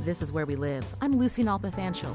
This is Where We Live. I'm Lucy Nalpathanchel.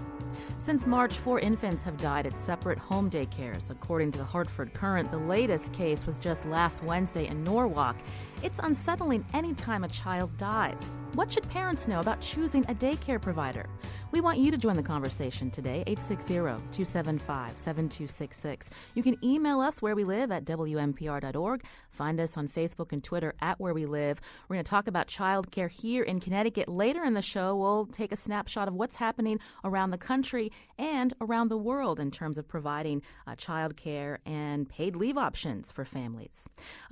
Since March, 4 infants have died at separate home daycares. According to the Hartford Courant, the latest case was just last Wednesday in Norwalk. It's unsettling any time a child dies. What should parents know about choosing a daycare provider? We want you to join the conversation today, 860-275-7266. You can email us wherewelive@WNPR.org. Find us on Facebook and Twitter @WhereWeLive. We're going to talk about child care here in Connecticut. Later in the show, we'll take a snapshot of what's happening around the country and around the world in terms of providing child care and paid leave options for families.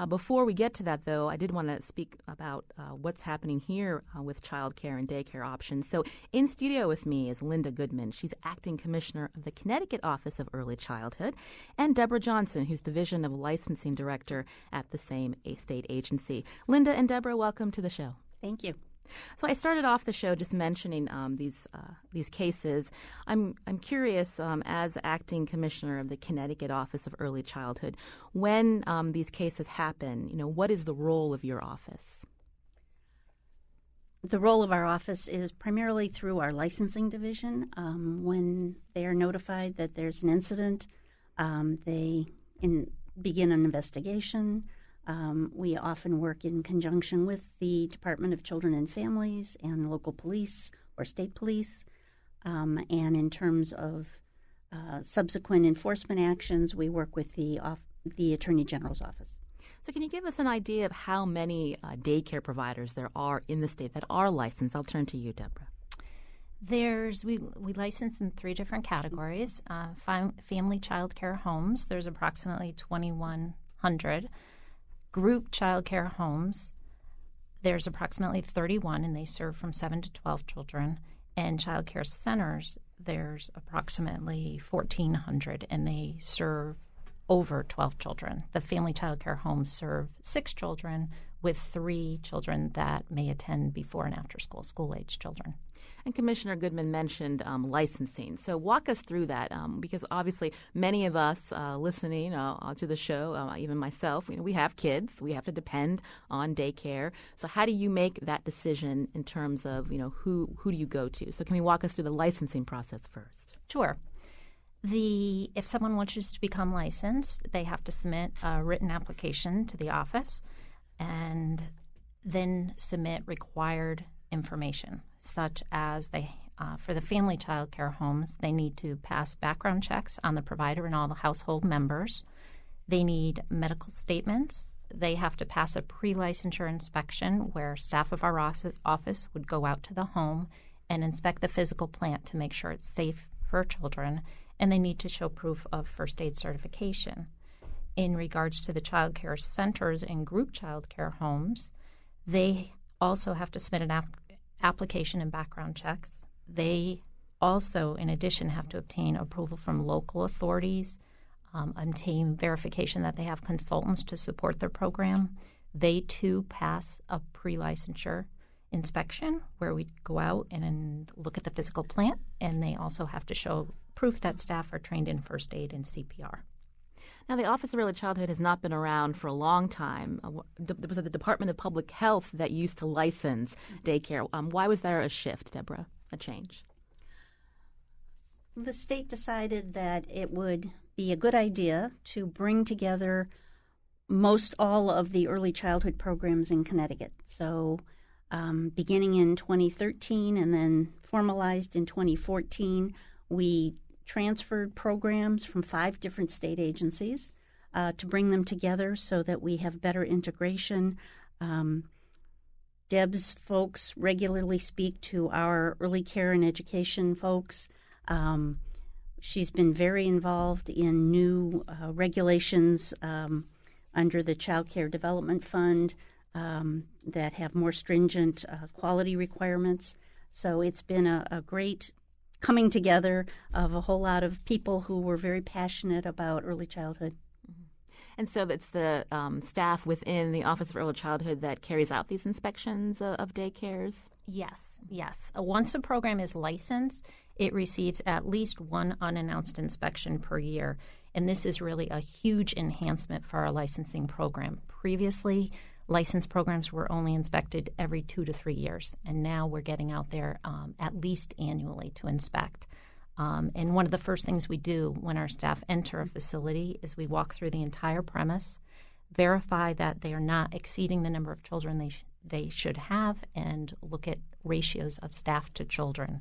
Before we get to that, though, I did want to speak about what's happening here with child care and daycare options. So in studio with me is Linda Goodman. She's acting commissioner of the Connecticut Office of Early Childhood, and Deborah Johnson, who's Division of Licensing Director at the same state agency. Linda and Deborah, welcome to the show. Thank you. So I started off the show just mentioning these cases. I'm curious, as acting commissioner of the Connecticut Office of Early Childhood, when these cases happen, what is the role of your office? The role of our office is primarily through our licensing division. When they are notified that there's an incident, they begin an investigation. We often work in conjunction with the Department of Children and Families and local police or state police. And in terms of subsequent enforcement actions, we work with the Attorney General's office. So can you give us an idea of how many daycare providers there are in the state that are licensed? I'll turn to you, Deborah. We license in 3 different categories. Family child care homes, there's approximately 2,100. Group child care homes, there's approximately 31, and they serve from 7 to 12 children. And child care centers, there's approximately 1,400, and they serve over 12 children. The family child care homes serve 6 children, with 3 children that may attend before and after school-age children. And Commissioner Goodman mentioned licensing. So walk us through that, because obviously many of us listening to the show, even myself, we have kids. We have to depend on daycare. So how do you make that decision in terms of, who do you go to? So can we walk us through the licensing process first? Sure. If someone wishes to become licensed, they have to submit a written application to the office and then submit required information, such as for the family child care homes, they need to pass background checks on the provider and all the household members. They need medical statements. They have to pass a pre-licensure inspection where staff of our office would go out to the home and inspect the physical plant to make sure it's safe for children. And they need to show proof of first aid certification. In regards to the child care centers and group child care homes, they also have to submit an application and background checks. They also, in addition, have to obtain approval from local authorities, obtain verification that they have consultants to support their program. They, too, pass a pre-licensure inspection where we go out and look at the physical plant, and they also have to show proof that staff are trained in first aid and CPR. Now, the Office of Early Childhood has not been around for a long time. It was at the Department of Public Health that used to license daycare. Why was there a shift, Deborah, a change? The state decided that it would be a good idea to bring together most all of the early childhood programs in Connecticut. So beginning in 2013 and then formalized in 2014, we transferred programs from 5 different state agencies to bring them together so that we have better integration. Deb's folks regularly speak to our early care and education folks. She's been very involved in new regulations under the Child Care Development Fund that have more stringent quality requirements. So it's been a great coming together of a whole lot of people who were very passionate about early childhood. And so it's the staff within the Office of Early Childhood that carries out these inspections of daycares? Yes. Once a program is licensed, it receives at least one unannounced inspection per year. And this is really a huge enhancement for our licensing program. Previously, licensed programs were only inspected every 2 to 3 years, and now we're getting out there at least annually to inspect. And one of the first things we do when our staff enter a facility is we walk through the entire premise, verify that they are not exceeding the number of children they should have, and look at ratios of staff to children.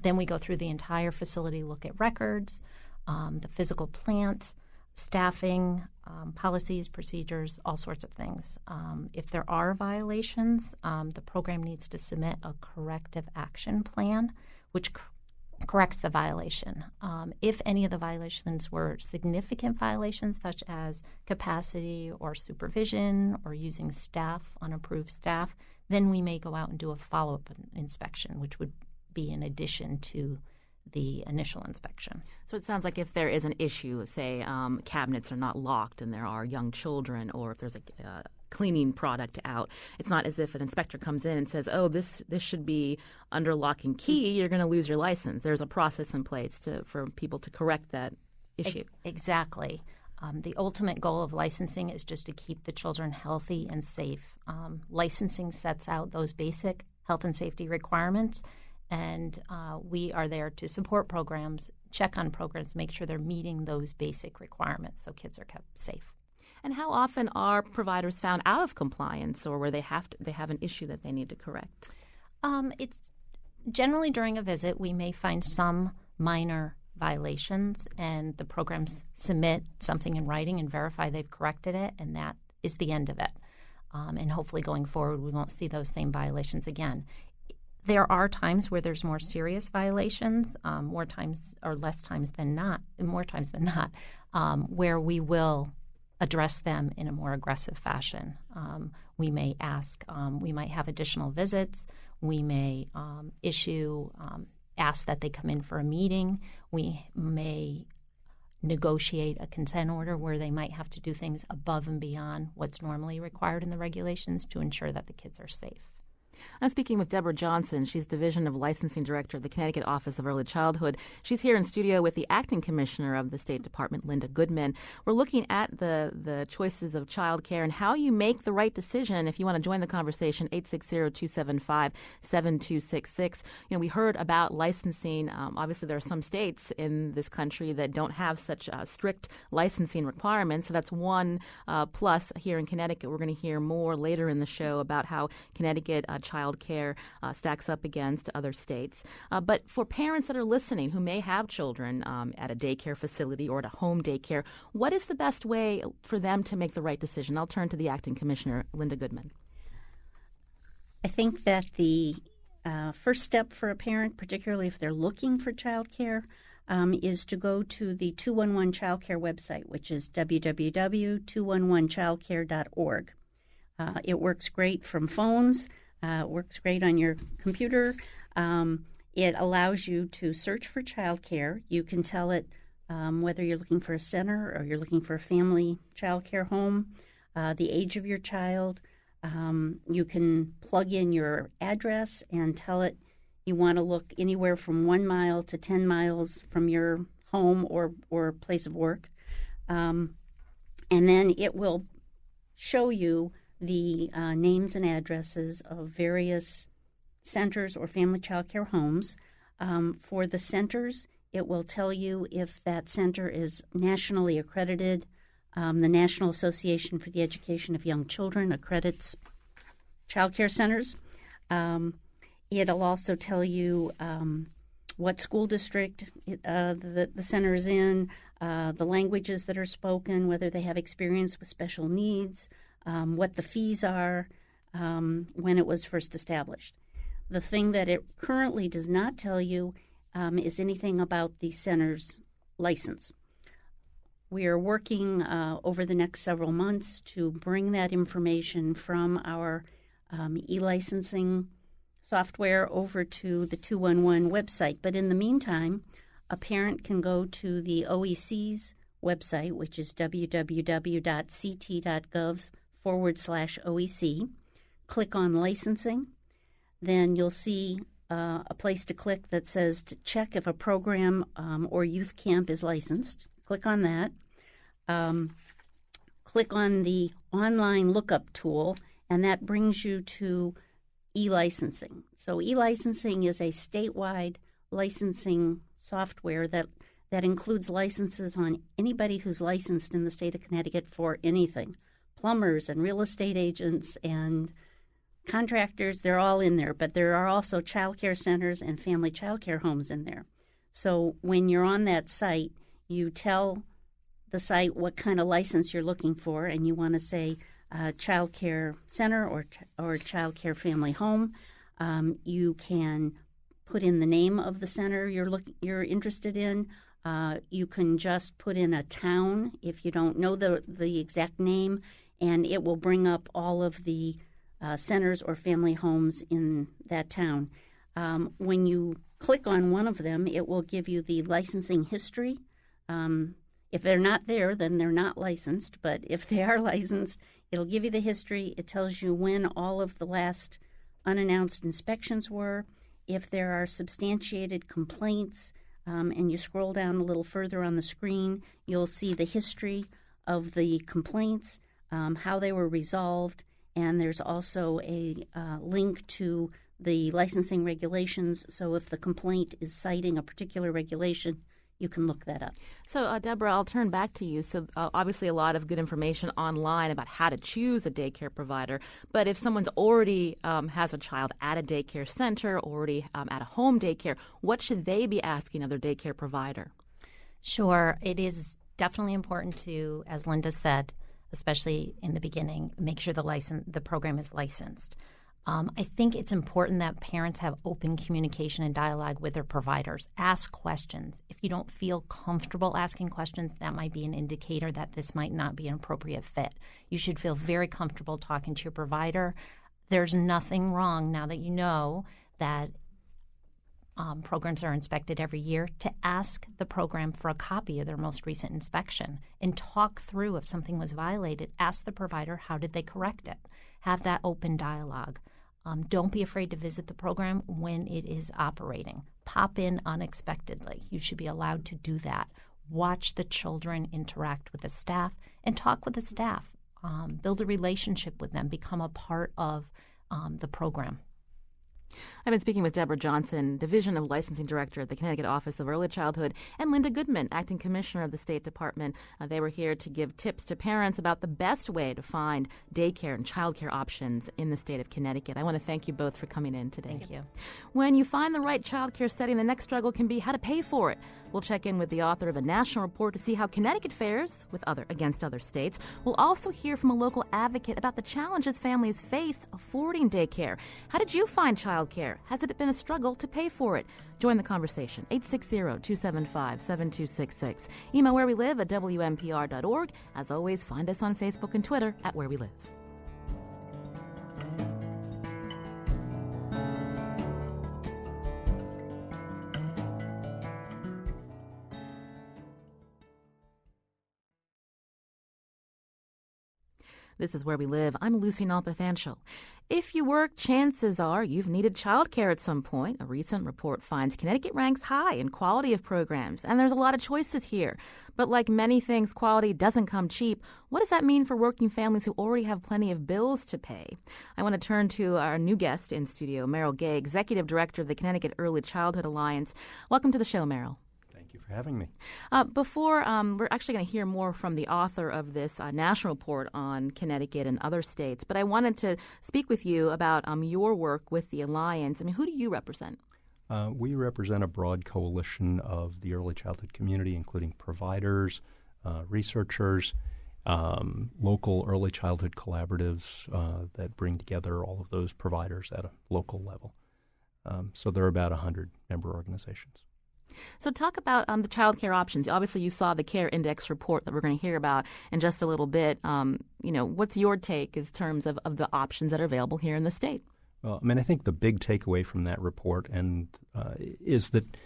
Then we go through the entire facility, look at records, the physical plant, staffing, policies, procedures, all sorts of things. If there are violations, the program needs to submit a corrective action plan, which corrects the violation. If any of the violations were significant violations, such as capacity or supervision or using staff, unapproved staff, then we may go out and do a follow-up inspection, which would be in addition to the initial inspection. So it sounds like if there is an issue, say cabinets are not locked and there are young children, or if there's a cleaning product out, it's not as if an inspector comes in and says, oh, this should be under lock and key, you're going to lose your license. There's a process in place for people to correct that issue. Exactly. The ultimate goal of licensing is just to keep the children healthy and safe. Licensing sets out those basic health and safety requirements, and we are there to support programs, check on programs, make sure they're meeting those basic requirements so kids are kept safe. And how often are providers found out of compliance, or where they have an issue that they need to correct? It's generally during a visit. We may find some minor violations, and the programs submit something in writing and verify they've corrected it, and that is the end of it. And hopefully going forward, we won't see those same violations again. There are times where there's more serious violations, more times than not, where we will address them in a more aggressive fashion. We may we might have additional visits. We may ask that they come in for a meeting. We may negotiate a consent order where they might have to do things above and beyond what's normally required in the regulations to ensure that the kids are safe. I'm speaking with Deborah Johnson. She's Division of Licensing Director of the Connecticut Office of Early Childhood. She's here in studio with the Acting Commissioner of the State Department, Linda Goodman. We're looking at the choices of child care and how you make the right decision. If you want to join the conversation, 860-275-7266. We heard about licensing. Obviously, there are some states in this country that don't have such strict licensing requirements. So that's one plus here in Connecticut. We're going to hear more later in the show about how Connecticut child care stacks up against other states. But for parents that are listening who may have children at a daycare facility or at a home daycare, what is the best way for them to make the right decision? I'll turn to the Acting Commissioner, Linda Goodman. I think that the first step for a parent, particularly if they're looking for child care, is to go to the 211 Child Care website, which is www.211childcare.org. It works great from phones. It works great on your computer. It allows you to search for child care. You can tell it whether you're looking for a center or you're looking for a family child care home, the age of your child. You can plug in your address and tell it you want to look anywhere from 1 mile to 10 miles from your home or place of work. And then it will show you the names and addresses of various centers or family child care homes. For the centers, it will tell you if that center is nationally accredited. The National Association for the Education of Young Children accredits child care centers. It'll also tell you what school district the center is in, the languages that are spoken, whether they have experience with special needs, what the fees are, when it was first established. The thing that it currently does not tell you is anything about the center's license. We are working over the next several months to bring that information from our e-licensing software over to the 211 website. But in the meantime, a parent can go to the OEC's website, which is www.ct.gov/OEC, click on licensing. Then you'll see a place to click that says to check if a program or youth camp is licensed. Click on that. Click on the online lookup tool, and that brings you to e-licensing. So e-licensing is a statewide licensing software that includes licenses on anybody who's licensed in the state of Connecticut for anything. Plumbers and real estate agents and contractors, they're all in there, but there are also child care centers and family child care homes in there. So when you're on that site, you tell the site what kind of license you're looking for, and you want to say child care center or child care family home. You can put in the name of the center you're interested in. You can just put in a town if you don't know the exact name, and it will bring up all of the centers or family homes in that town. When you click on one of them, it will give you the licensing history. If they're not there, then they're not licensed. But if they are licensed, it'll give you the history. It tells you when all of the last unannounced inspections were. If there are substantiated complaints, and you scroll down a little further on the screen, you'll see the history of the complaints, how they were resolved, and there's also a link to the licensing regulations. So if the complaint is citing a particular regulation, you can look that up. So, Deborah, I'll turn back to you. So, obviously, a lot of good information online about how to choose a daycare provider. But if someone's already has a child at a daycare center, already at a home daycare, what should they be asking of their daycare provider? Sure. It is definitely important to, as Linda said, especially in the beginning, make sure the program is licensed. I think it's important that parents have open communication and dialogue with their providers. Ask questions. If you don't feel comfortable asking questions, that might be an indicator that this might not be an appropriate fit. You should feel very comfortable talking to your provider. There's nothing wrong, now that you know that programs are inspected every year, to ask the program for a copy of their most recent inspection and talk through if something was violated. Ask the provider, how did they correct it? Have that open dialogue. Don't be afraid to visit the program when it is operating. Pop in unexpectedly. You should be allowed to do that. Watch the children interact with the staff and talk with the staff. Build a relationship with them. Become a part of the program. I've been speaking with Deborah Johnson, Division of Licensing Director at the Connecticut Office of Early Childhood, and Linda Goodman, Acting Commissioner of the State Department. They were here to give tips to parents about the best way to find daycare and childcare options in the state of Connecticut. I want to thank you both for coming in today. Thank you. When you find the right childcare setting, the next struggle can be how to pay for it. We'll check in with the author of a national report to see how Connecticut fares against other states. We'll also hear from a local advocate about the challenges families face affording daycare. How did you find childcare? Has it been a struggle to pay for it? Join the conversation, 860-275-7266. Email where we live at WMPR.org. As always, find us on Facebook and Twitter at Where We Live. This is Where We Live. I'm Lucy Nalpathanchel. If you work, chances are you've needed childcare at some point. A recent report finds Connecticut ranks high in quality of programs, and there's a lot of choices here. But like many things, quality doesn't come cheap. What does that mean for working families who already have plenty of bills to pay? I want to turn to our new guest in studio, Meryl Gay, Executive Director of the Connecticut Early Childhood Alliance. Welcome to the show, Meryl. Thank you for having me. We're actually going to hear more from the author of this national report on Connecticut and other states, but I wanted to speak with you about your work with the Alliance. I mean, who do you represent? We represent a broad coalition of the early childhood community, including providers, researchers, local early childhood collaboratives that bring together all of those providers at a local level. So there are about 100 member organizations. So talk about the child care options. Obviously, you saw the Care Index report that we're going to hear about in just a little bit. What's your take in terms of the options that are available here in the state? Well, I think the big takeaway from that report is that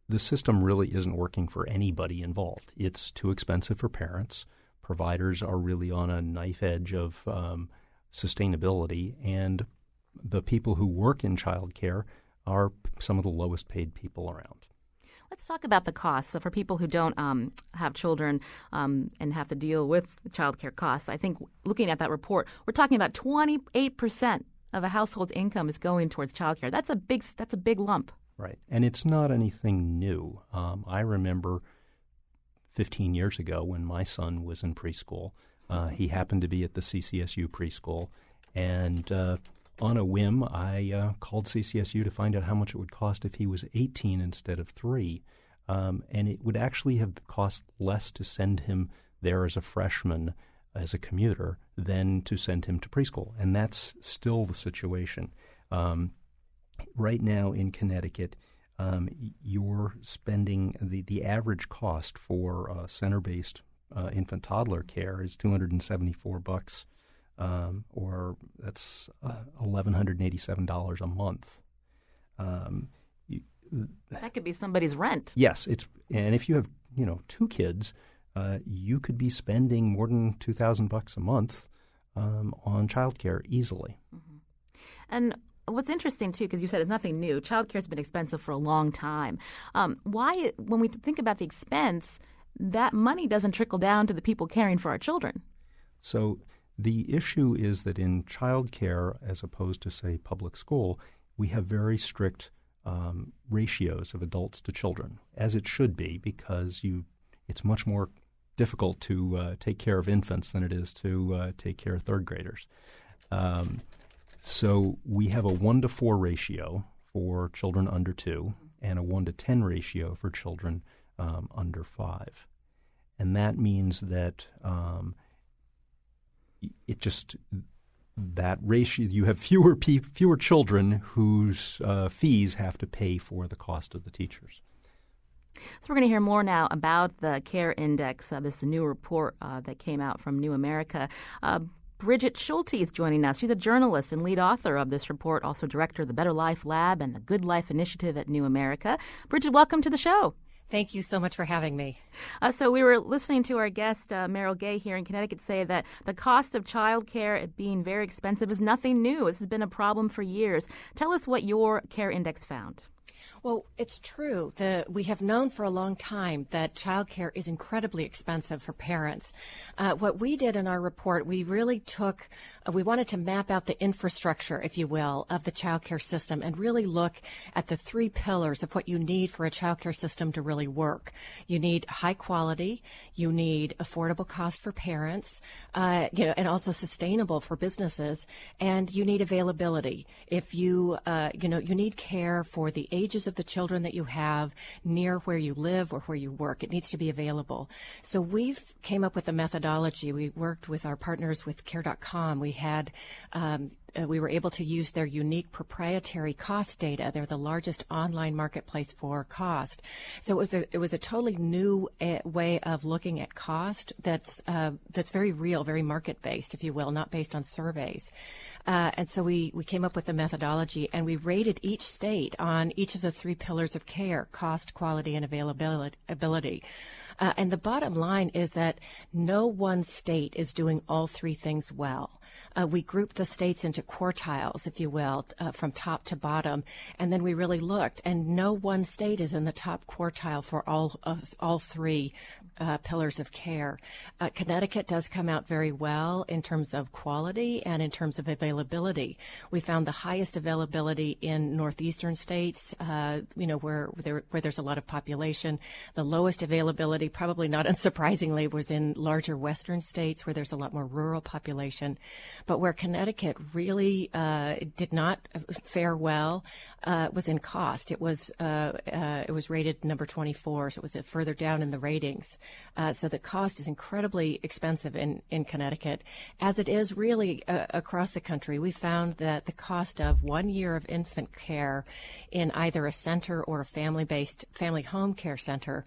the system really isn't working for anybody involved. It's too expensive for parents. Providers are really on a knife edge of sustainability, and the people who work in child care are some of the lowest paid people around. Let's talk about the costs. So for people who don't have children and have to deal with child care costs, I think looking at that report, we're talking about 28% of a household's income is going towards child care. That's a big lump. Right. And it's not anything new. I remember 15 years ago when my son was in preschool. He happened to be at the CCSU preschool. And on a whim, I called CCSU to find out how much it would cost if he was 18 instead of 3. And it would actually have cost less to send him there as a freshman, as a commuter, than to send him to preschool. And that's still the situation. Right now in Connecticut, you're spending the average cost for center-based infant toddler care is $274, or that's $1,187 a month. That could be somebody's rent. Yes, and if you have 2 kids, you could be spending more than $2,000 a month on childcare easily. Mm-hmm. And what's interesting, too, because you said it's nothing new, child care has been expensive for a long time. Why, when we think about the expense, that money doesn't trickle down to the people caring for our children? So the issue is that in child care, as opposed to, say, public school, we have very strict ratios of adults to children, as it should be, because it's much more difficult to take care of infants than it is to take care of third graders. So we have a 1-to-4 ratio for children under 2 and a 1-to-10 ratio for children under 5. And that means that that ratio, you have fewer children whose fees have to pay for the cost of the teachers. So we're going to hear more now about the CARE Index, this new report that came out from New America. Bridget Schulte is joining us. She's a journalist and lead author of this report, also director of the Better Life Lab and the Good Life Initiative at New America. Bridget, welcome to the show. Thank you so much for having me. So we were listening to our guest, Meryl Gay, here in Connecticut, say that the cost of child care being very expensive is nothing new. This has been a problem for years. Tell us what your CARE Index found. Well, it's true. We have known for a long time that childcare is incredibly expensive for parents. What we did in our report, we really we wanted to map out the infrastructure, if you will, of the childcare system and really look at the 3 pillars of what you need for a childcare system to really work. You need high quality, you need affordable cost for parents, and also sustainable for businesses, and you need availability. If you need care for the ages of the children that you have near where you live or where you work. It needs to be available. So we've came up with a methodology. We worked with our partners with Care.com. We were able to use their unique proprietary cost data. They're the largest online marketplace for cost. So it was a totally new way of looking at cost that's very real, very market-based, if you will, not based on surveys. And so we came up with a methodology, and we rated each state on each of the 3 pillars of care: cost, quality, and availability. And the bottom line is that no one state is doing all 3 things well. We grouped the states into quartiles, if you will, from top to bottom, and then we really looked, and no one state is in the top quartile for all 3 pillars of care. Connecticut does come out very well in terms of quality and in terms of availability. We found the highest availability in northeastern states, where there's a lot of population. The lowest availability, probably not unsurprisingly, was in larger western states where there's a lot more rural population. But where Connecticut really did not fare well was in cost. It was rated number 24, so it was further down in the ratings. So the cost is incredibly expensive in Connecticut, as it is really across the country. We found that the cost of 1 year of infant care in either a center or a family home care center,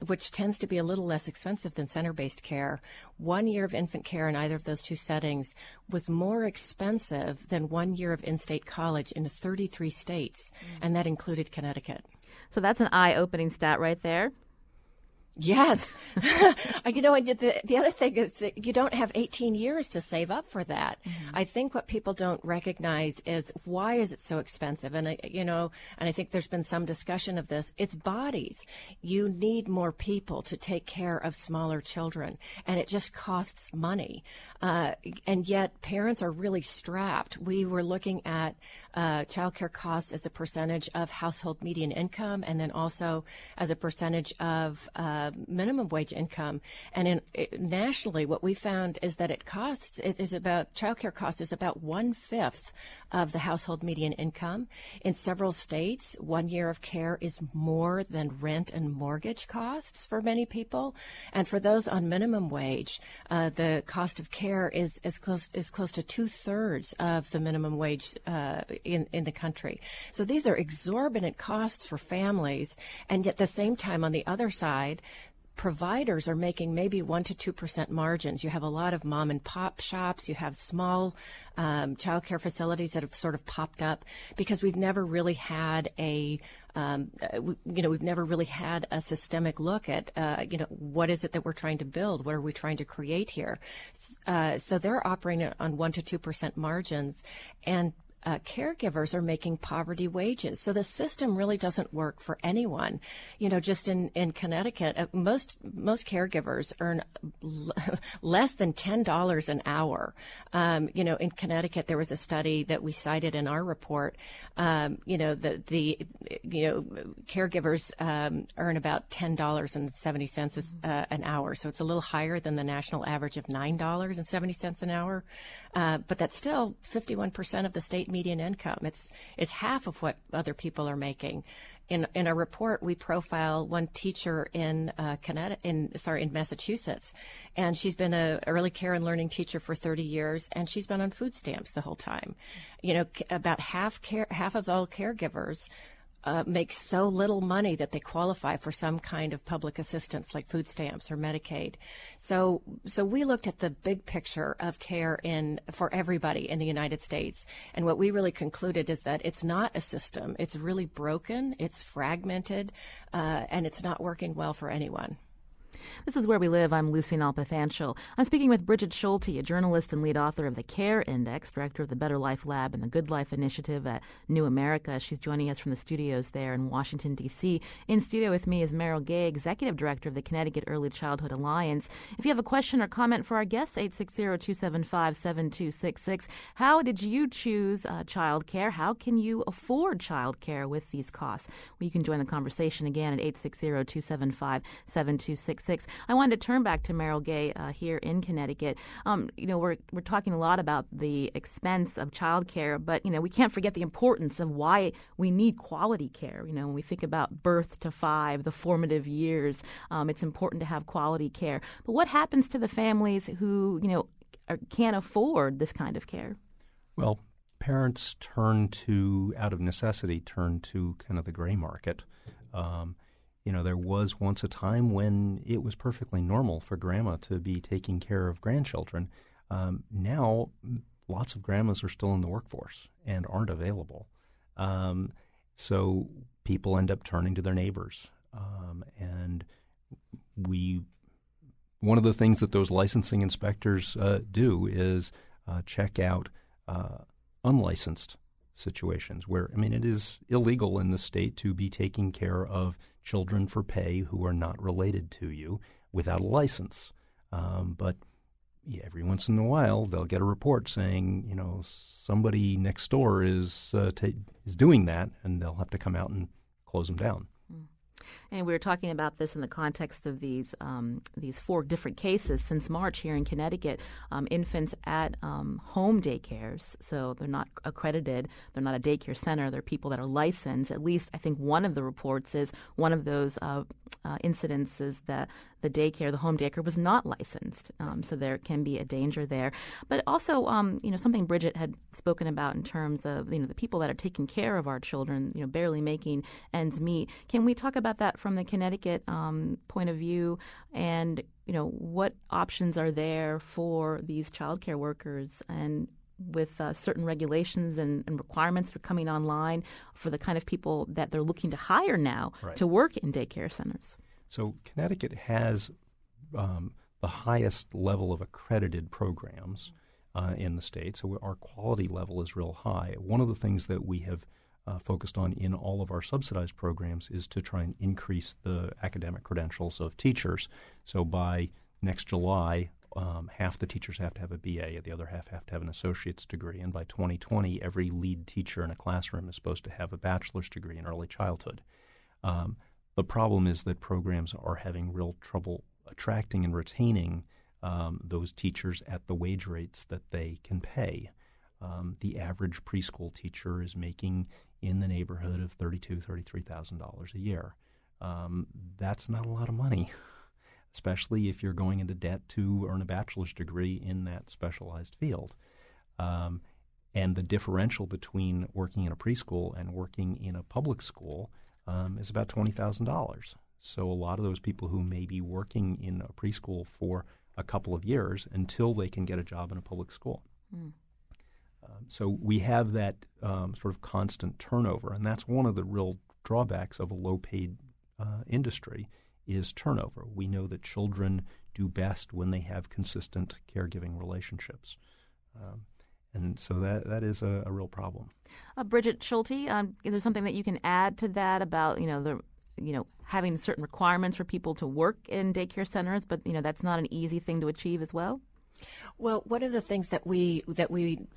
which tends to be a little less expensive than center-based care, 1 year of infant care in either of those 2 settings was more expensive than 1 year of in-state college in 33 states, and that included Connecticut. So that's an eye-opening stat right there. Yes. The other thing is that you don't have 18 years to save up for that. Mm-hmm. I think what people don't recognize is why is it so expensive? And, I think there's been some discussion of this. It's bodies. You need more people to take care of smaller children, and it just costs money. And yet parents are really strapped. We were looking at child care costs as a percentage of household median income, and then also as a percentage of minimum wage income. And nationally, what we found is that child care cost is about 1/5 of the household median income. In several states, 1 year of care is more than rent and mortgage costs for many people. And for those on minimum wage, the cost of care is close to 2/3 of the minimum wage in the country. So these are exorbitant costs for families, and yet at the same time, on the other side, providers are making maybe 1% to 2% margins. You have a lot of mom and pop shops. You have small child care facilities that have sort of popped up because we've never really had we've never really had a systemic look at, what is it that we're trying to build? What are we trying to create here? So they're operating on 1% to 2% margins, and caregivers are making poverty wages. So the system really doesn't work for anyone. Just in Connecticut, most caregivers earn less than $10 an hour. In Connecticut, there was a study that we cited in our report. Caregivers earn about $10.70 an hour. So it's a little higher than the national average of $9.70 an hour. But that's still 51% of the state median income. It's half of what other people are making. In our report, we profile one teacher in Massachusetts, and she's been a early care and learning teacher for 30 years, and she's been on food stamps the whole time. About half of all caregivers make so little money that they qualify for some kind of public assistance like food stamps or Medicaid. So we looked at the big picture of care for everybody in the United States. And what we really concluded is that it's not a system. It's really broken, it's fragmented, and it's not working well for anyone. This is Where We Live. I'm Lucy Nalpathanchel. I'm speaking with Bridget Schulte, a journalist and lead author of the CARE Index, director of the Better Life Lab and the Good Life Initiative at New America. She's joining us from the studios there in Washington, D.C. In studio with me is Meryl Gay, executive director of the Connecticut Early Childhood Alliance. If you have a question or comment for our guests, 860-275-7266. How did you choose child care? How can you afford child care with these costs? Well, you can join the conversation again at 860-275-7266. I wanted to turn back to Meryl Gay here in Connecticut. We're talking a lot about the expense of child care, but we can't forget the importance of why we need quality care. When we think about birth to 5, the formative years, it's important to have quality care. But what happens to the families who can't afford this kind of care? Well, parents out of necessity, turn to kind of the gray market. There was once a time when it was perfectly normal for grandma to be taking care of grandchildren. Now, lots of grandmas are still in the workforce and aren't available. So people end up turning to their neighbors. And one of the things that those licensing inspectors do is check out unlicensed situations where, it is illegal in the state to be taking care of children for pay who are not related to you without a license. But every once in a while, they'll get a report saying, somebody next door is doing that, and they'll have to come out and close them down. And we were talking about this in the context of these 4 different cases since March here in Connecticut. Infants at home daycares, so they're not accredited, they're not a daycare center, they're people that are licensed. At least I think one of the reports is one of those incidences that the home daycare was not licensed. So there can be a danger there. But also, something Bridget had spoken about in terms of, the people that are taking care of our children, barely making ends meet. Can we talk about that from the Connecticut point of view? And, what options are there for these child care workers, and with certain regulations and requirements that are coming online for the kind of people that they're looking to hire now to work in daycare centers? So Connecticut has the highest level of accredited programs in the state, so our quality level is real high. One of the things that we have focused on in all of our subsidized programs is to try and increase the academic credentials of teachers. So by next July, half the teachers have to have a BA, the other half have to have an associate's degree, and by 2020, every lead teacher in a classroom is supposed to have a bachelor's degree in early childhood. The problem is that programs are having real trouble attracting and retaining those teachers at the wage rates that they can pay. The average preschool teacher is making in the neighborhood of $32,000, $33,000 a year. That's not a lot of money, especially if you're going into debt to earn a bachelor's degree in that specialized field. And the differential between working in a preschool and working in a public school is about $20,000. So a lot of those people who may be working in a preschool for a couple of years until they can get a job in a public school. So we have that sort of constant turnover, and that's one of the real drawbacks of a low-paid industry is turnover. We know that children do best when they have consistent caregiving relationships. And so that is a real problem. Bridget Schulte, is there something that you can add to that about having certain requirements for people to work in daycare centers, but that's not an easy thing to achieve as well? Well, one of the things that we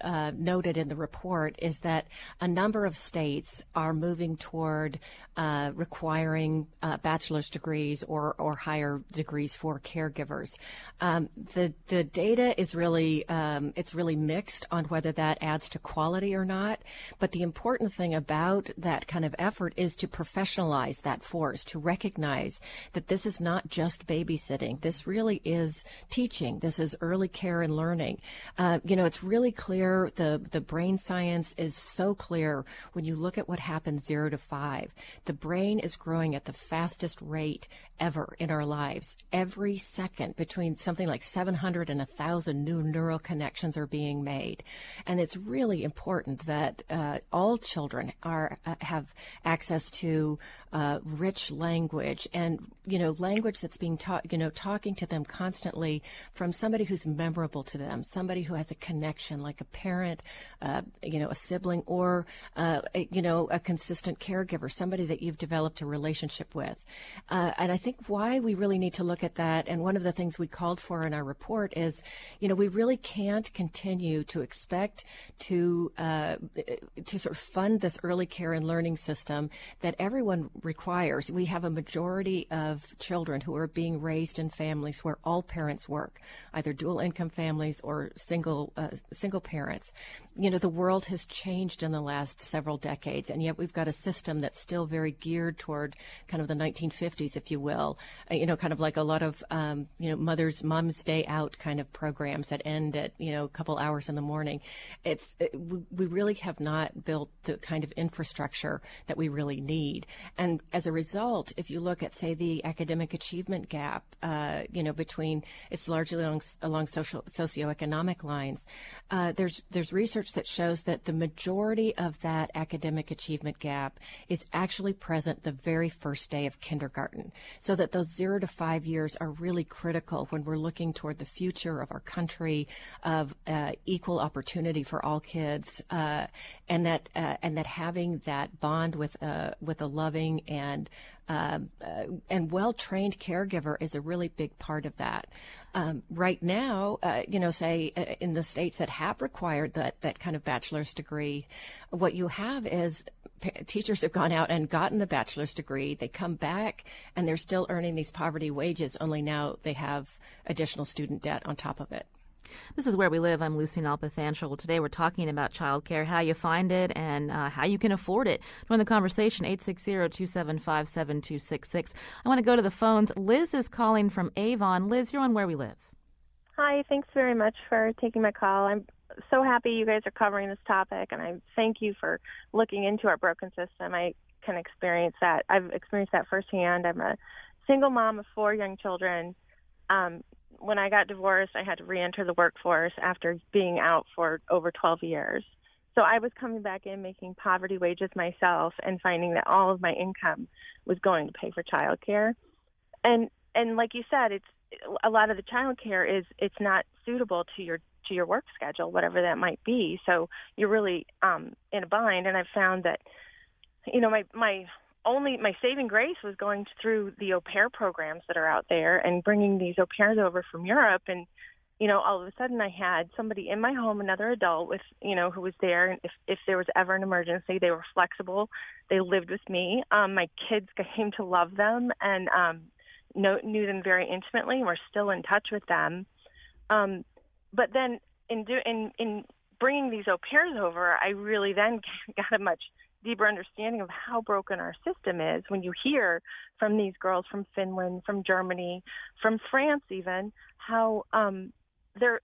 noted in the report is that a number of states are moving toward requiring bachelor's degrees or higher degrees for caregivers. The data is really it's really mixed on whether that adds to quality or not. But the important thing about that kind of effort is to professionalize that force, to recognize that this is not just babysitting. This really is teaching. This is early care and learning. It's really clear. The brain science is so clear when you look at what happens 0 to 5. The brain is growing at the fastest rate ever in our lives. Every second, between something like 700 and 1,000 new neural connections are being made. And it's really important that all children have access to rich language and, language that's being taught, talking to them constantly from somebody who's memorable to them, somebody who has a connection, like a parent, a sibling, or, a consistent caregiver, somebody that you've developed a relationship with. And I think why we really need to look at that, and one of the things we called for in our report is, we really can't continue to expect to sort of fund this early care and learning system that everyone requires. We have a majority of children who are being raised in families where all parents work, either dual income families or single parents. The world has changed in the last several decades, and yet we've got a system that's still very geared toward kind of the 1950s, if you will. Kind of like a lot of mom's day out kind of programs that end at a couple hours in the morning. We really have not built the kind of infrastructure that we really need, and as a result, if you look at, say, the academic achievement gap, between, it's largely along socioeconomic lines. There's research that shows that the majority of that academic achievement gap is actually present the very first day of kindergarten, so that those 0 to 5 years are really critical when we're looking toward the future of our country, of equal opportunity for all kids, and that having that bond with a loving and well-trained caregiver is a really big part of that. Right now, say in the states that have required that kind of bachelor's degree, what you have is teachers have gone out and gotten the bachelor's degree. They come back and they're still earning these poverty wages, only now they have additional student debt on top of it. This is Where We Live. I'm Lucy Nalpathanchel. Today we're talking about childcare, how you find it, and how you can afford it. Join the conversation, 860-275-7266. I want to go to the phones. Liz is calling from Avon. Liz, you're on Where We Live. Hi, thanks very much for taking my call. I'm so happy you guys are covering this topic, and I thank you for looking into our broken system. I can experience that. I've experienced that firsthand. I'm a single mom of 4 young children. When I got divorced, I had to re-enter the workforce after being out for over 12 years. So I was coming back in making poverty wages myself and finding that all of my income was going to pay for childcare. and like you said, it's a lot of the childcare it's not suitable to your work schedule, whatever that might be. So you're really in a bind. And I've found that, my saving grace was going through the au pair programs that are out there and bringing these au pairs over from Europe. And, all of a sudden I had somebody in my home, another adult with, who was there. And if there was ever an emergency, they were flexible. They lived with me. My kids came to love them and knew them very intimately, and we're still in touch with them. But then in bringing these au pairs over, I really then got a much deeper understanding of how broken our system is. When you hear from these girls from Finland, from Germany, from France even, how they're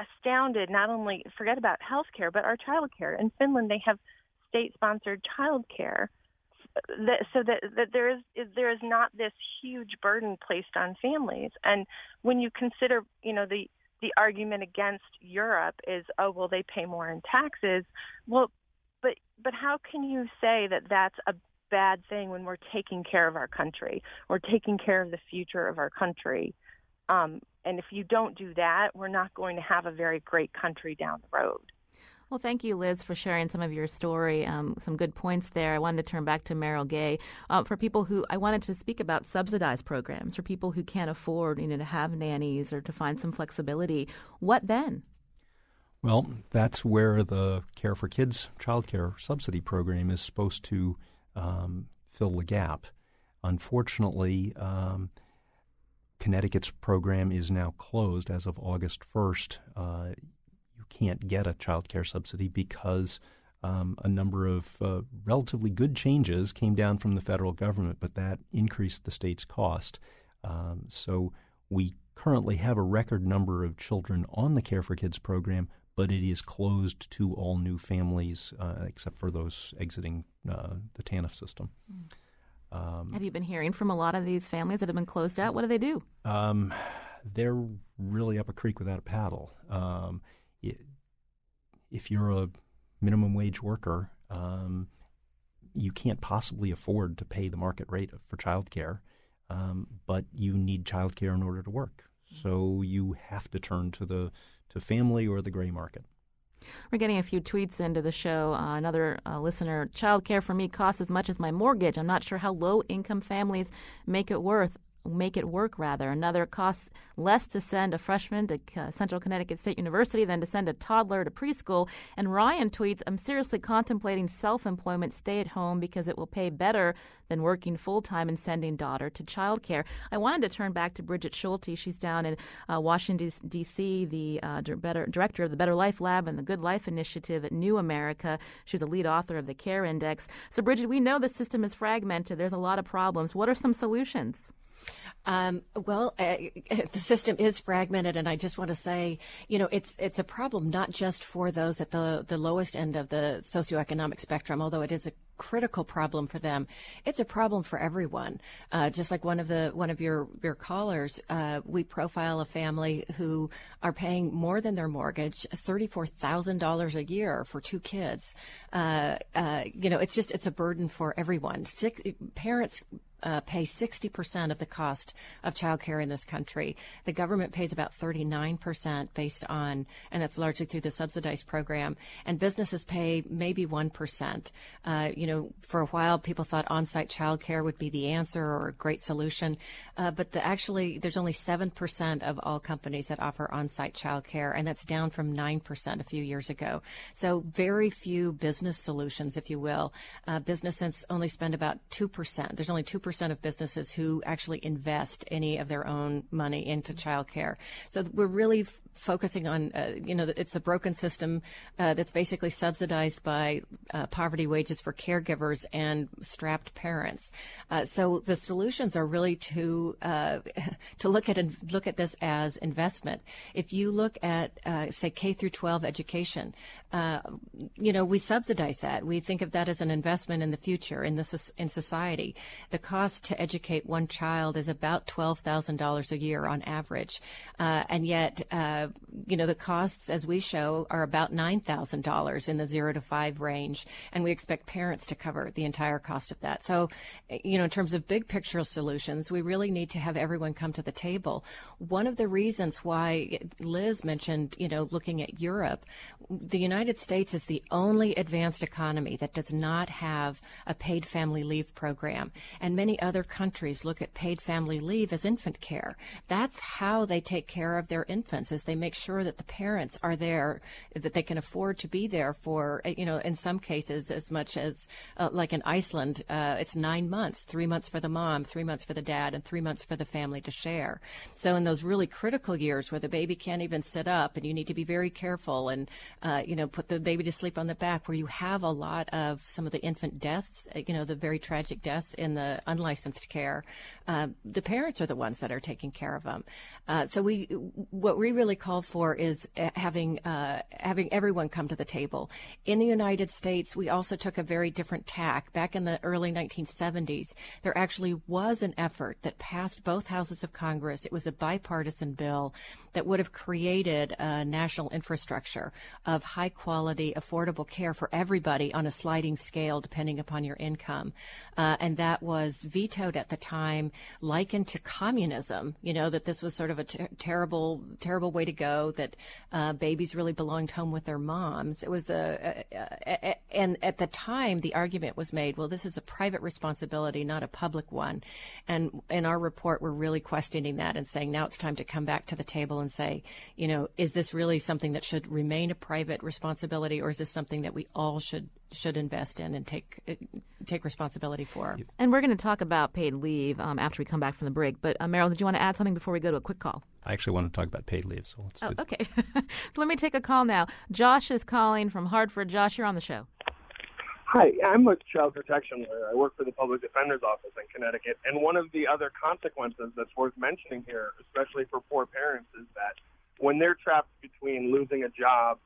astounded, not only forget about health care, but our child care. In Finland, they have state-sponsored child care so that there is not this huge burden placed on families. And when you consider, the argument against Europe is, oh, well, they pay more in taxes. Well, but how can you say that that's a bad thing when we're taking care of our country? We're taking care of the future of our country. And if you don't do that, we're not going to have a very great country down the road. Well, thank you, Liz, for sharing some of your story. Some good points there. I wanted to turn back to Meryl Gay. For people who, I wanted to speak about subsidized programs for people who can't afford, to have nannies or to find some flexibility. What then? Well, that's where the Care for Kids child care subsidy program is supposed to fill the gap. Unfortunately, Connecticut's program is now closed as of August 1st. You can't get a child care subsidy because a number of relatively good changes came down from the federal government, but that increased the state's cost. So we currently have a record number of children on the Care for Kids program, but it is closed to all new families except for those exiting the TANF system. Have you been hearing from a lot of these families that have been closed out? What do they do? They're really up a creek without a paddle. If you're a minimum wage worker, you can't possibly afford to pay the market rate for child care, but you need child care in order to work. So you have to turn to family or the gray market. We're getting a few tweets into the show. Another listener, child care for me costs as much as my mortgage. I'm not sure how low-income families make it work. Another costs less to send a freshman to Central Connecticut State University than to send a toddler to preschool. And Ryan tweets, I'm seriously contemplating self-employment, stay at home, because it will pay better than working full-time and sending daughter to childcare. I wanted to turn back to Bridget Schulte. She's down in Washington, D.C., the director of the Better Life Lab and the Good Life Initiative at New America. She's the lead author of the CARE Index. So, Bridget, we know the system is fragmented. There's a lot of problems. What are some solutions? The system is fragmented, and I just want to say, it's a problem not just for those at the lowest end of the socioeconomic spectrum, although it is a critical problem for them. It's a problem for everyone. Just like one of your callers, we profile a family who are paying more than their mortgage, $34,000 a year for 2 kids. It's a burden for everyone. Parents pay 60% of the cost of childcare in this country. The government pays about 39% based on, and that's largely through the subsidized program, and businesses pay maybe 1%. For a while, people thought on-site childcare would be the answer or a great solution, but there's only 7% of all companies that offer on-site childcare, and that's down from 9% a few years ago. So very few business solutions, if you will. Businesses only spend about 2%. There's only 2% of businesses who actually invest any of their own money into childcare. So we're really focusing on, it's a broken system that's basically subsidized by poverty wages for caregivers and strapped parents. So the solutions are really to look at this as investment. If you look at, say, K through 12 education, we subsidize that. We think of that as an investment in the future in society. The cost to educate one child is about $12,000 a year on average, and yet the costs, as we show, are about $9,000 in the 0 to 5 range, and we expect parents to cover the entire cost of that. So, in terms of big picture solutions, we really need to have everyone come to the table. One of the reasons why Liz mentioned, looking at Europe, the United States is the only advanced economy that does not have a paid family leave program, and many other countries look at paid family leave as infant care. That's how they take care of their infants, is they make sure that the parents are there, that they can afford to be there for, in some cases as much as, like in Iceland, it's 9 months, 3 months for the mom, 3 months for the dad, and 3 months for the family to share. So in those really critical years where the baby can't even sit up and you need to be very careful and, put the baby to sleep on the back, where you have a lot of some of the infant deaths, the very tragic deaths in the unlicensed care, the parents are the ones that are taking care of them. So what we really call for is having everyone come to the table. In the United States, we also took a very different tack. Back in the early 1970s, there actually was an effort that passed both houses of Congress. It was a bipartisan bill that would have created a national infrastructure of high-quality, affordable care for everybody on a sliding scale depending upon your income. And that was vetoed at the time, likened to communism, that this was sort of a terrible, terrible way to go, that babies really belonged home with their moms. It was and at the time, the argument was made, well, this is a private responsibility, not a public one. And in our report, we're really questioning that and saying now it's time to come back to the table and say, is this really something that should remain a private responsibility, or is this something that we all should invest in and take responsibility for? And we're going to talk about paid leave after we come back from the break. But Meryl, did you want to add something before we go to a quick call? I actually want to talk about paid leave, so let's do that. Okay. So let me take a call now. Josh is calling from Hartford. Josh, you're on the show. Hi, I'm a child protection lawyer. I work for the Public Defender's Office in Connecticut, and one of the other consequences that's worth mentioning here, especially for poor parents, is that when they're trapped between losing a job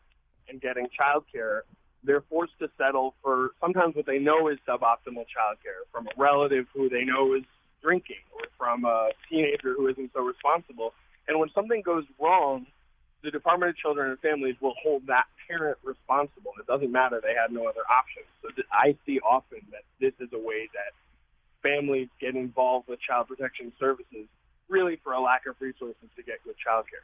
and getting child care, they're forced to settle for sometimes what they know is suboptimal child care from a relative who they know is drinking, or from a teenager who isn't so responsible. And when something goes wrong, the Department of Children and Families will hold that parent responsible. It doesn't matter. They had no other options. So I see often that this is a way that families get involved with child protection services, really for a lack of resources to get good child care.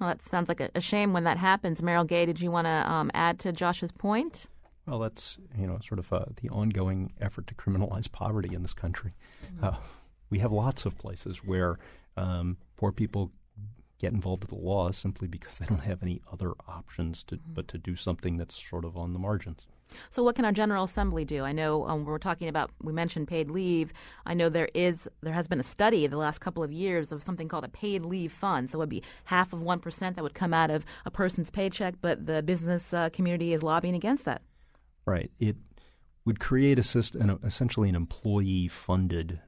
Well, that sounds like a shame when that happens. Meryl Gay, did you want to add to Josh's point? Well, that's sort of the ongoing effort to criminalize poverty in this country. Mm-hmm. We have lots of places where poor people get involved with the law simply because they don't have any other options but to do something that's sort of on the margins. So what can our General Assembly do? I know we're talking about, we mentioned paid leave. I know there has been a study the last couple of years of something called a paid leave fund. So it would be 0.5% that would come out of a person's paycheck, but the business community is lobbying against that. Right. It would create essentially an employee-funded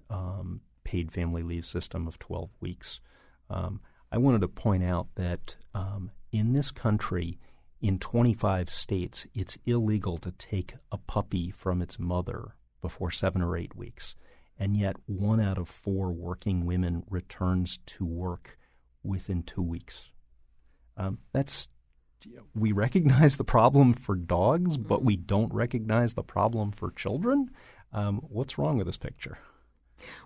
paid family leave system of 12 weeks. I wanted to point out that in this country, in 25 states, it's illegal to take a puppy from its mother before 7 or 8 weeks. And yet 1 out of 4 working women returns to work within 2 weeks. We recognize the problem for dogs, but we don't recognize the problem for children. What's wrong with this picture?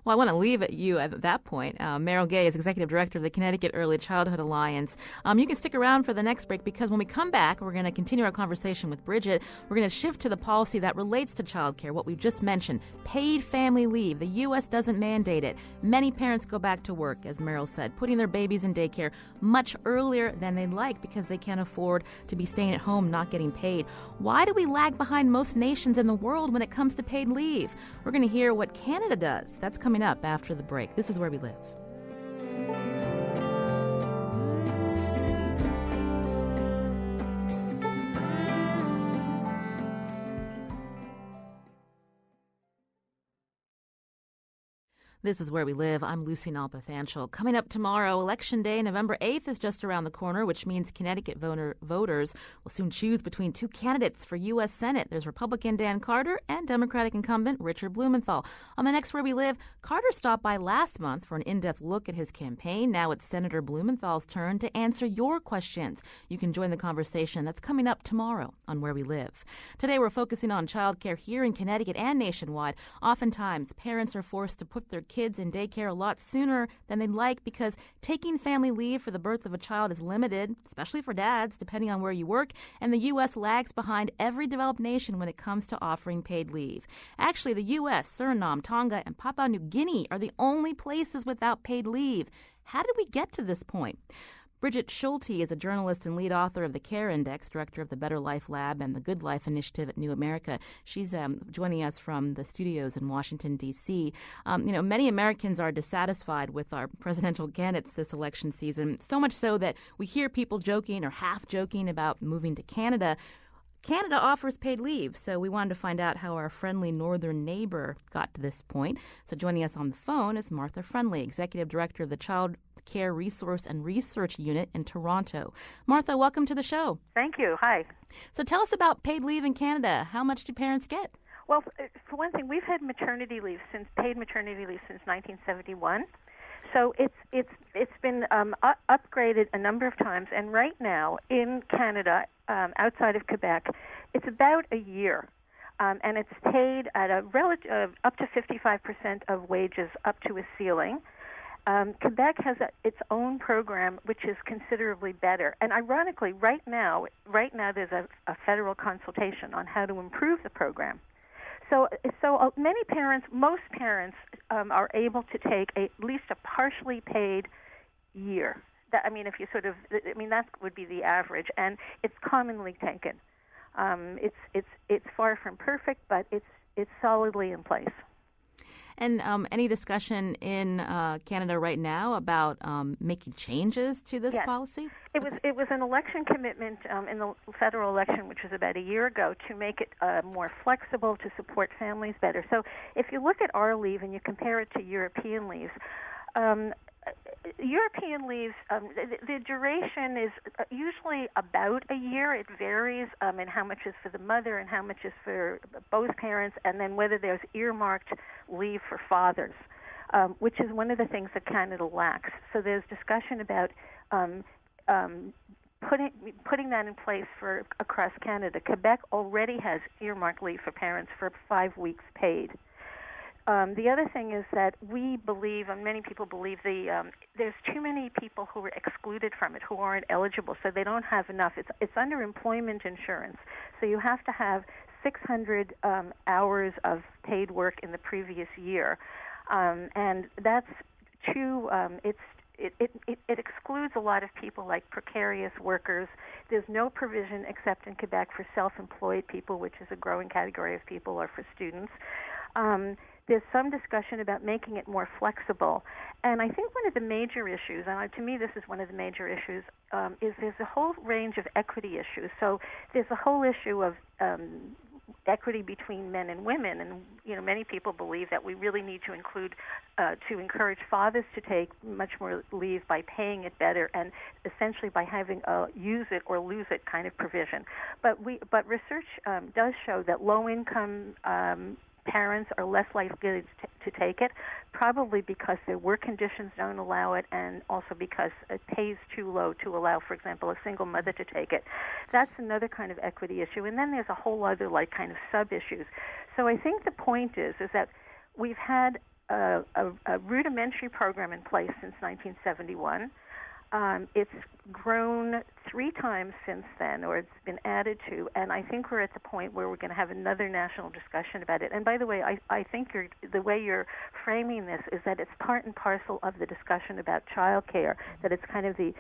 Well, I want to leave at you at that point. Meryl Gay is Executive Director of the Connecticut Early Childhood Alliance. You can stick around for the next break, because when we come back, we're going to continue our conversation with Bridget. We're going to shift to the policy that relates to child care, what we've just mentioned, paid family leave. The U.S. doesn't mandate it. Many parents go back to work, as Meryl said, putting their babies in daycare much earlier than they'd like because they can't afford to be staying at home not getting paid. Why do we lag behind most nations in the world when it comes to paid leave? We're going to hear what Canada does. That's coming up after the break. This is Where We Live. This is Where We Live. I'm Lucy Nalpathanchel. Coming up tomorrow, Election Day, November 8th, is just around the corner, which means Connecticut voters will soon choose between two candidates for U.S. Senate. There's Republican Dan Carter and Democratic incumbent Richard Blumenthal. On the next Where We Live, Carter stopped by last month for an in-depth look at his campaign. Now it's Senator Blumenthal's turn to answer your questions. You can join the conversation. That's coming up tomorrow on Where We Live. Today, we're focusing on childcare here in Connecticut and nationwide. Oftentimes, parents are forced to put their kids in daycare a lot sooner than they'd like because taking family leave for the birth of a child is limited, especially for dads, depending on where you work, and the U.S. lags behind every developed nation when it comes to offering paid leave. Actually, the U.S., Suriname, Tonga, and Papua New Guinea are the only places without paid leave. How did we get to this point? Bridget Schulte is a journalist and lead author of the CARE Index, director of the Better Life Lab and the Good Life Initiative at New America. She's joining us from the studios in Washington, D.C. Many Americans are dissatisfied with our presidential candidates this election season, so much so that we hear people joking or half joking about moving to Canada. Canada offers paid leave, so we wanted to find out how our friendly northern neighbor got to this point. So joining us on the phone is Martha Friendly, Executive Director of the Child Care Resource and Research Unit in Toronto. Martha, welcome to the show. Thank you. Hi. So tell us about paid leave in Canada. How much do parents get? Well, for one thing, we've had paid maternity leave since 1971. So it's been upgraded a number of times, and right now in Canada, outside of Quebec, it's about a year, and it's paid at a up to 55% of wages, up to a ceiling. Quebec has its own program, which is considerably better. And ironically, right now there's a federal consultation on how to improve the program. So many parents, most parents, are able to take at least a partially paid year. That would be the average, and it's commonly taken. It's far from perfect, but it's solidly in place. And any discussion in Canada right now about making changes to this policy? It was an election commitment in the federal election, which was about a year ago, to make it more flexible, to support families better. So if you look at our leave and you compare it to European leaves, European leaves, the duration is usually about a year. It varies in how much is for the mother and how much is for both parents, and then whether there's earmarked leave for fathers, which is one of the things that Canada lacks. So there's discussion about putting that in place for across Canada. Quebec already has earmarked leave for parents for 5 weeks paid. The other thing is that we believe, and many people believe, there's too many people who are excluded from it, who aren't eligible, so they don't have enough. It's under employment insurance, so you have to have 600 hours of paid work in the previous year, and that's too. It excludes a lot of people like precarious workers. There's no provision except in Quebec for self-employed people, which is a growing category of people, or for students. There's some discussion about making it more flexible. And I think one of the major issues, and to me this is one of the major issues, is there's a whole range of equity issues. So there's a whole issue of equity between men and women, and many people believe that we really need to encourage fathers to take much more leave by paying it better, and essentially by having a use it or lose it kind of provision. But research does show that low-income parents are less likely to take it, probably because their work conditions don't allow it, and also because it pays too low to allow, for example, a single mother to take it. That's another kind of equity issue. And then there's a whole other kind of sub-issues. So I think the point is that we've had a rudimentary program in place since 1971. It's grown 3 times since then, or it's been added to, and I think we're at the point where we're going to have another national discussion about it. And by the way, I think the way you're framing this is that it's part and parcel of the discussion about child care, that it's kind of the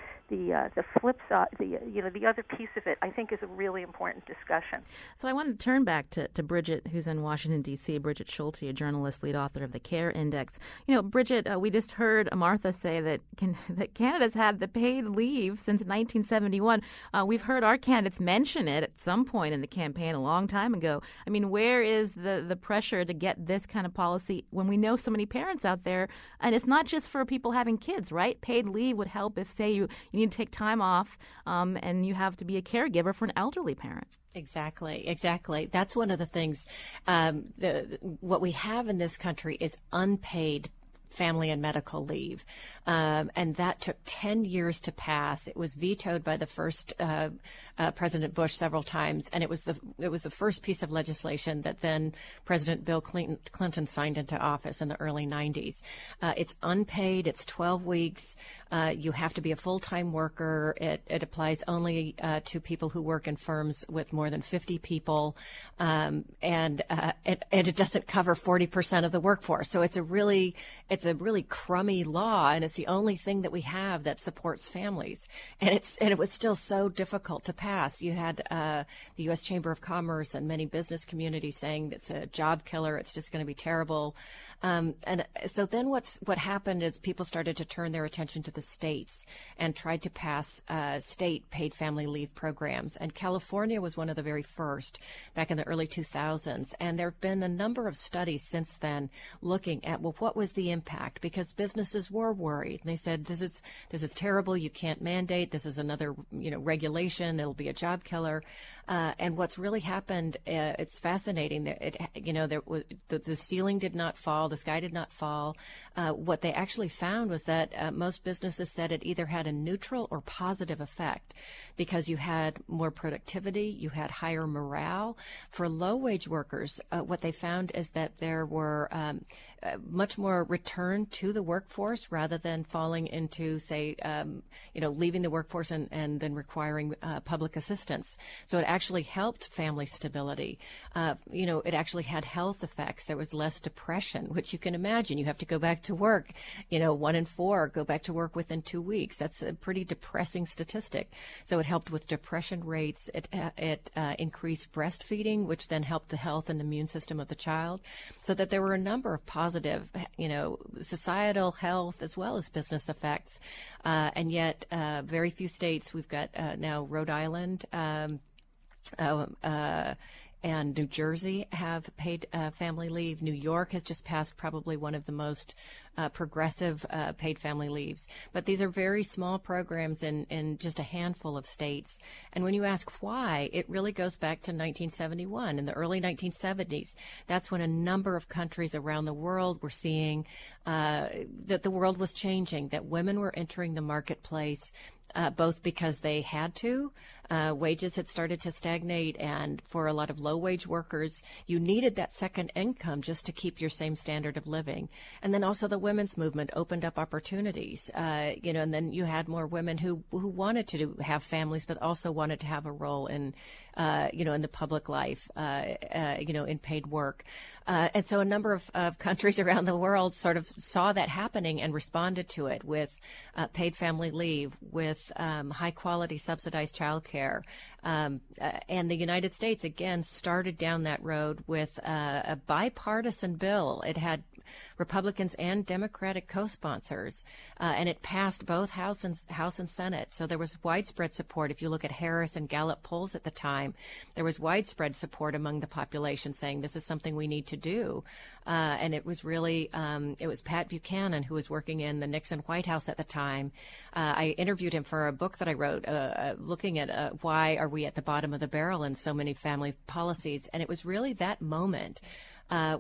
flip side, the other piece of it, I think, is a really important discussion. So I want to turn back to Bridget, who's in Washington, D.C., Bridget Schulte, a journalist, lead author of the CARE Index. Bridget, we just heard Martha say that Canada's had the paid leave leave since 1971. We've heard our candidates mention it at some point in the campaign a long time ago. I mean, where is the pressure to get this kind of policy when we know so many parents out there? And it's not just for people having kids, right? Paid leave would help if, say, you need to take time off and you have to be a caregiver for an elderly parent. Exactly. That's one of the things. What we have in this country is unpaid family and medical leave. And that took 10 years to pass. It was vetoed by the first President Bush several times, and it was the first piece of legislation that then President Bill Clinton signed into office in the early 90s. It's unpaid. It's 12 weeks. You have to be a full-time worker. It applies only to people who work in firms with more than 50 people, and it doesn't cover 40% of the workforce. So it's a really crummy law, and it's the only thing that we have that supports families. And it was still so difficult to pass. You had the U.S. Chamber of Commerce and many business communities saying it's a job killer. It's just going to be terrible. And so then what happened is people started to turn their attention to the states and tried to pass state paid family leave programs. And California was one of the very first back in the early 2000s. And there have been a number of studies since then looking at, well, what was the impact? Because businesses were worried. And they said, this is terrible. You can't mandate. This is another, regulation. It'll be a job killer. And what's really happened, it's fascinating. The ceiling did not fall. The sky did not fall. What they actually found was that most businesses said it either had a neutral or positive effect because you had more productivity, you had higher morale. For low-wage workers, what they found is that there were much more return to the workforce rather than falling into, say, leaving the workforce and then requiring public assistance. So it actually helped family stability. It actually had health effects. There was less depression, which you can imagine. You have to go back to work. 1 in 4 go back to work within 2 weeks. That's a pretty depressing statistic. So it helped with depression rates. It increased breastfeeding, which then helped the health and immune system of the child. So that there were a number of positive, societal health as well as business effects. And yet very few states, we've got now Rhode Island, and New Jersey have paid family leave. New York has just passed probably one of the most progressive paid family leaves. But these are very small programs in just a handful of states. And when you ask why, it really goes back to 1971. In the early 1970s, that's when a number of countries around the world were seeing that the world was changing, that women were entering the marketplace, both because they had to. Wages had started to stagnate, and for a lot of low-wage workers, you needed that second income just to keep your same standard of living. And then also the women's movement opened up opportunities, and then you had more women who wanted to have families, but also wanted to have a role in, in the public life, in paid work. And so a number of countries around the world sort of saw that happening and responded to it with paid family leave, with high-quality subsidized childcare. And the United States, again, started down that road with a bipartisan bill. It had Republicans and Democratic co-sponsors, and it passed both House and Senate. So there was widespread support. If you look at Harris and Gallup polls at the time, there was widespread support among the population saying this is something we need to do. And it was really, it was Pat Buchanan, who was working in the Nixon White House at the time. I interviewed him for a book that I wrote looking at why are we at the bottom of the barrel in so many family policies. And it was really that moment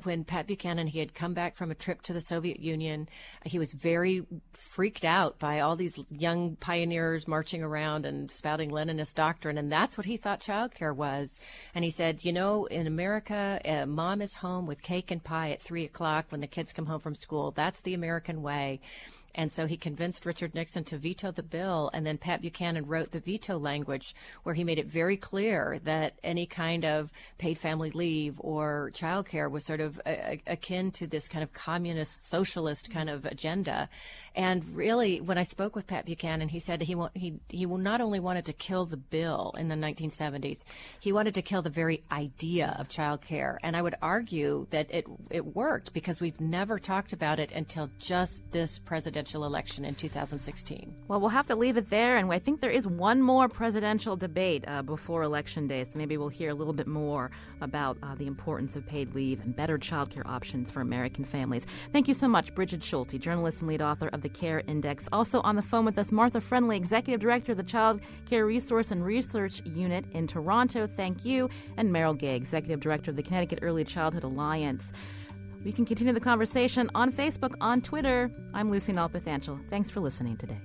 when Pat Buchanan, he had come back from a trip to the Soviet Union. He was very freaked out by all these young pioneers marching around and spouting Leninist doctrine, and that's what he thought childcare was. And he said, in America, mom is home with cake and pie at 3 o'clock when the kids come home from school. That's the American way. And so he convinced Richard Nixon to veto the bill, and then Pat Buchanan wrote the veto language where he made it very clear that any kind of paid family leave or childcare was sort of akin to this kind of communist, socialist kind of agenda. And really, when I spoke with Pat Buchanan, he said he not only wanted to kill the bill in the 1970s, he wanted to kill the very idea of childcare. And I would argue that it worked because we've never talked about it until just this presidential presidential election in 2016. Well, we'll have to leave it there, and I think there is one more presidential debate before Election Day, so maybe we'll hear a little bit more about the importance of paid leave and better child care options for American families. Thank you so much, Bridget Schulte, journalist and lead author of the CARE Index. Also on the phone with us, Martha Friendly, executive director of the Child Care Resource and Research Unit in Toronto. Thank you. And Meryl Gay, executive director of the Connecticut Early Childhood Alliance. We can continue the conversation on Facebook, on Twitter. I'm Lucy Nalpathanchel. Thanks for listening today.